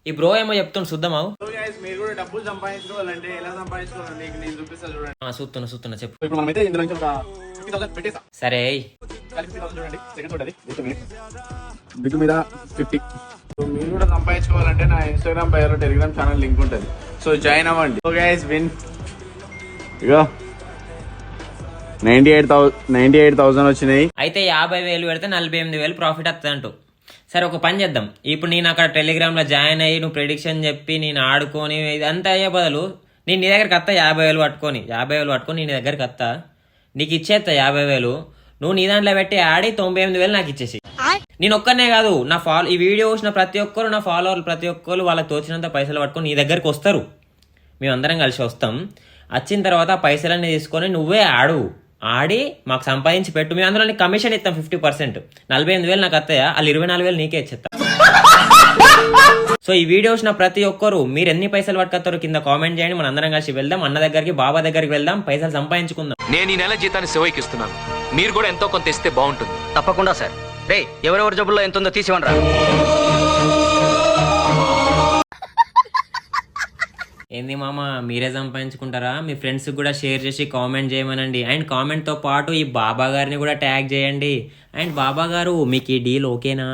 ఈ బ్రో ఏమో చెప్తుండు చూద్దామా. మీరు కూడా డబ్బులు సంపాదించుకోవాలంటే ఎలా సంపాదించుకోవాలండి నేను చూపిస్తా చూడండి. చూస్తున్నా చెప్పు. ఇప్పుడు మనమైతే ఇందులో నుంచి ఒక 50,000 పెట్టేసా. సరే 50,000 చూడండి. సెకండ్ చూడండి బిగ్ మీద 50. మీరు కూడా సంపాదించుకోవాలంటే నా ఇన్స్టాగ్రామ్ బయోలో టెలిగ్రామ్ ఛానల్ లింక్ ఉంటుంది. సో జాయిన్ అవ్వండి. సో గైస్ విన్ ఇగో 98,000 వచ్చినాయి. అయితే 50,000 పెడితే 48,000 ప్రాఫిట్ వస్తుంది అంటూ. సరే ఒక పని చేద్దాం. ఇప్పుడు నేను అక్కడ టెలిగ్రామ్లో జాయిన్ అయ్యి నువ్వు ప్రెడిక్షన్ చెప్పి నేను ఆడుకొని ఇదంతా అయ్యే బదులు నేను నీ దగ్గరికి వస్తా 50,000 పట్టుకొని నేను నీ దగ్గరికి వస్తా, నీకు ఇచ్చేస్తా 50,000. నువ్వు నీ దాంట్లో పెట్టి ఆడి 98,000 నాకు ఇచ్చేసి. నేను ఒక్కనే కాదు, నా ఈ వీడియో చూసిన ప్రతి ఒక్కరు, నా ఫాలోవర్లు ప్రతి ఒక్కరు వాళ్ళకి తోచినంత పైసలు పట్టుకొని నీ దగ్గరికి వస్తారు. మేమందరం కలిసి వస్తాం. వచ్చిన తర్వాత పైసలన్నీ తీసుకొని నువ్వే ఆడి మాకు సంపాదించి పెట్టు. మేము అందులో కమిషన్ ఇస్తాం 50%. 48,000 నాకు వస్తాయా, వాళ్ళు 24,000 నీకే ఇచ్చేస్తా. సో ఈ వీడియో చూసిన ప్రతి ఒక్కరు మీరు ఎన్ని పైసలు పట్టుకొస్తారో కింద కామెంట్ చేయండి. మన అందరం కలిసి వెళ్దాం, అన్న దగ్గరికి బాబా దగ్గరికి వెళ్దాం, పైసలు సంపాదించుకుందాం. నేను ఈ నెల జీతాన్ని శివయ్యకి ఇస్తున్నాను, మీరు కూడా ఎంతో కొంత ఇస్తే బాగుంటుంది. తప్పకుండా సార్. రే ఎవరెవరి జబ్బుల్లో ఎంత ఉందో తీసివ్వండి రా. ఏంది మామ మీరే సంపాదించుకుంటారా? మీ ఫ్రెండ్స్ కూడా షేర్ చేసి కామెంట్ చేయమనండి. అండ్ కామెంట్తో పాటు ఈ బాబా గారిని కూడా ట్యాగ్ చేయండి. అండ్ బాబా గారు మీకు ఈ డీల్ ఓకేనా?